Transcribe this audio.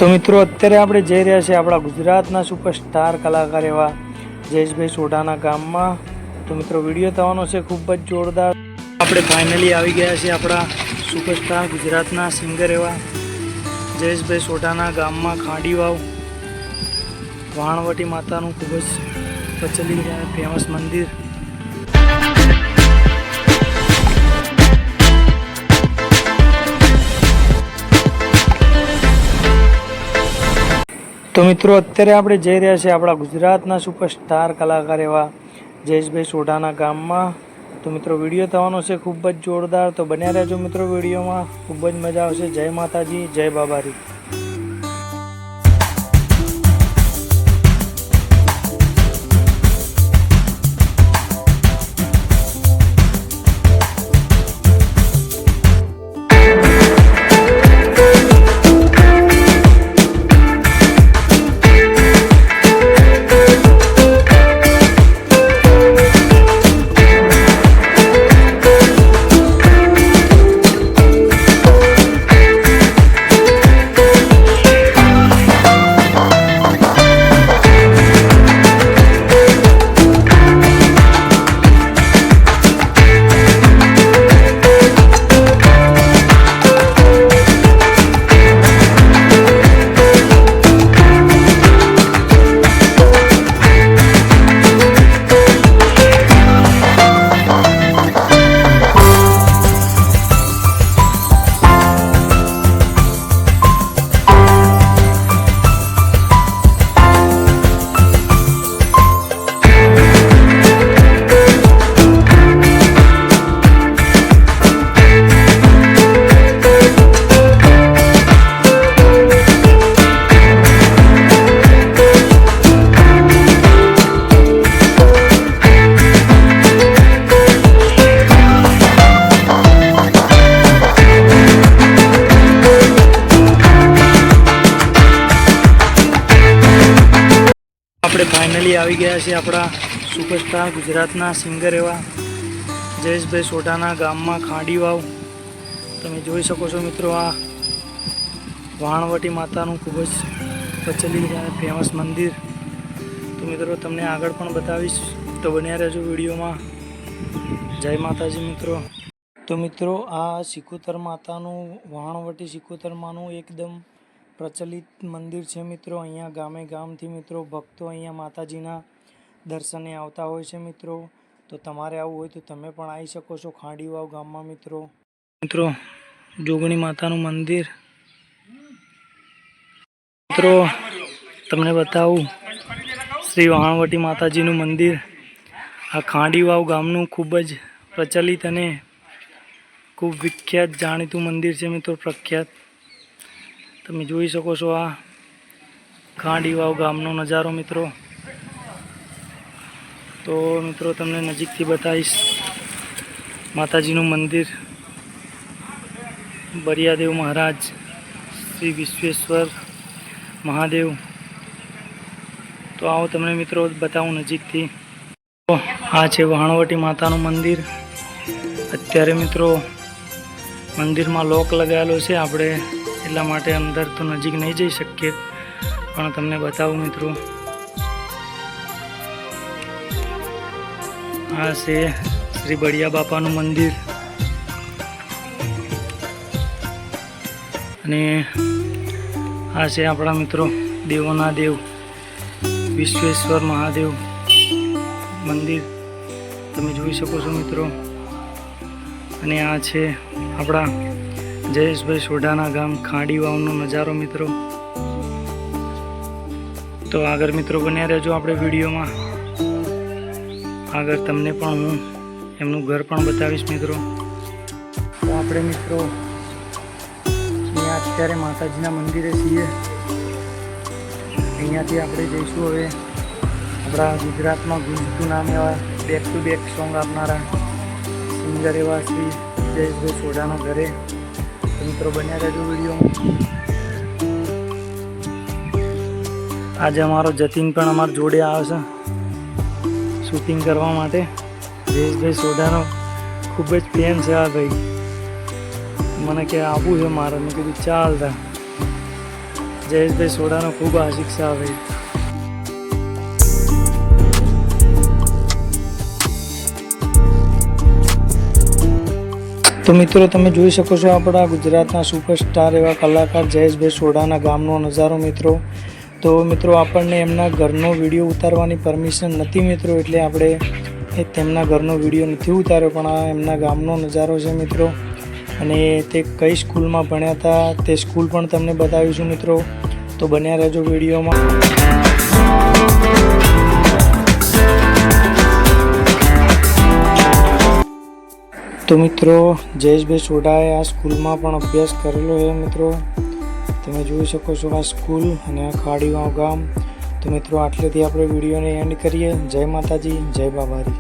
તો મિત્રો અત્યારે આપણે જઈ રહ્યા છીએ આપણા ગુજરાતના સુપરસ્ટાર કલાકાર એવા જયેશભાઈ સોઢાના ગામમાં। તો મિત્રો વિડીયો થવાનો છે ખૂબ જ જોરદાર। આપણે ફાઇનલી આવી ગયા છીએ આપણા સુપરસ્ટાર ગુજરાતના સિંગર એવા જયેશભાઈ સોઢાના ગામમાં ખાંડી વાવ વાણવટી માતાનું ખૂબ જ પ્રચલિત ફેમસ મંદિર। તો મિત્રો અત્યારે આપણે જઈ રહ્યા છીએ આપણા ગુજરાતના સુપરસ્ટાર કલાકાર એવા જયેશભાઈ સોઢાના ગામમાં। તો મિત્રો વિડીયો થવાનો છે ખૂબ જ જોરદાર। તો બન્યા રહેજો મિત્રો વિડીયોમાં, ખૂબ જ મજા આવશે। જય માતાજી, જય બાબારી। આપણે ફાઇનલી આવી ગયા છીએ આપણા સુપરસ્ટાર ગુજરાતના સિંગર એવા જયેશભાઈ સોઢાના ગામમાં ખાંડી વાવ। તમે જોઈ શકો છો મિત્રો, આ વાણવટી માતાનું ખૂબ જ પ્રચલિત ફેમસ મંદિર। તો મિત્રો તમને આગળ પણ બતાવીશ, તો બન્યા રહેજો વિડીયોમાં। જય માતાજી મિત્રો। તો મિત્રો આ સિકોતર માતાનું વાણવટી સિકોતરમાંનું એકદમ પ્રચલિત મંદિર છે મિત્રો। અહીંયા ગામે ગામથી મિત્રો ભક્તો અહીંયા માતાજીના દર્શને આવતા હોય છે મિત્રો। તો તમારે આવવું હોય તો તમે પણ આવી શકો છો ખાંડી વાવ ગામમાં મિત્રો। જોગણી માતાનું મંદિર મિત્રો તમને બતાવું, શ્રી વાણવટી માતાજીનું મંદિર આ ખાંડી વાવ ગામનું ખૂબ જ પ્રચલિત અને ખૂબ વિખ્યાત જાણીતું મંદિર છે મિત્રો, પ્રખ્યાત। તમે જોઈ શકો છો આ ખાંડી વાવ ગામનો નજારો મિત્રો। તો મિત્રો તમને નજીકથી બતાવીશ માતાજીનું મંદિર, બરિયાદેવ મહારાજ, શ્રી વિશ્વેશ્વર મહાદેવ। તો આવો તમને મિત્રો બતાવું નજીકથી। તો આ છે વાણવટી માતાનું મંદિર। અત્યારે મિત્રો મંદિરમાં લોક લગાવેલો છે, આપણે એટલા માટે અંદર તો નજીક નહીં જઈ શકીએ, પણ તમને બતાવું મિત્રો। આ છે શ્રી બળિયા બાપાનું મંદિર અને આ છે આપણા મિત્રો દેવોના દેવ વિશ્વેશ્વર મહાદેવ મંદિર, તમે જોઈ શકો છો મિત્રો। અને આ છે આપણા જયેશભાઈ સોઢાના ગામ ખાંડી વાવનો નજારો મિત્રો। તો આગળ મિત્રો બન્યા રહેજો આપણે વિડીયોમાં, આગળ તમને પણ હું એમનું ઘર પણ બતાવીશ મિત્રો। તો આપણે મિત્રો અહીંયા અત્યારે માતાજીના મંદિરે છીએ, અહીંયાથી આપણે જઈશું હવે આપણા ગુજરાતમાં ગુંજતું નામ એવા બેક ટુ બેક સોંગ આપનારા સિંગર એવા શ્રી જયેશભાઈ સોઢાના ઘરે। મિત્રો બન્યા રહેજો વિડીયોમાં। આજે અમારો જતીન પણ અમારા જોડે આવે છે શૂટિંગ કરવા માટે। જયેશભાઈ સોઢાનો ખૂબ જ ફેન છે આ ભાઈ। મને કે આવવું છે મારે, મેં કીધું ચાલ તા જયેશભાઈ સોડાનો ખૂબ આશિક છે આ ભાઈ. તો મિત્રો તમે જોઈ શકો છો આપણા ગુજરાતના સુપરસ્ટાર એવા કલાકાર જયેશભાઈ સોડાના ગામનો નજારો મિત્રો. તો મિત્રો આપણને એમના ઘરનો વિડીયો ઉતારવાની પરમિશન નથી મિત્રો, એટલે આપણે તેમના ઘરનો વિડીયો નથી ઉતાર્યો, પણ આ એમના ગામનો નજારો છે મિત્રો. અને તે કઈ સ્કૂલમાં ભણ્યા હતા તે સ્કૂલ પણ તમને બતાવીશું મિત્રો, તો બન્યા રહેજો વિડીયોમાં. તો મિત્રો જયેશભાઈ સોડાએ આ સ્કૂલમાં પણ અભ્યાસ કરેલો છે મિત્રો. તમે જોઈ શકો છો આ સ્કૂલ અને આ ખાડીવાવ ગામ. તો મિત્રો આટલેથી આપણે વિડીયોને એન્ડ કરીએ. જય માતાજી, જય બાબારી.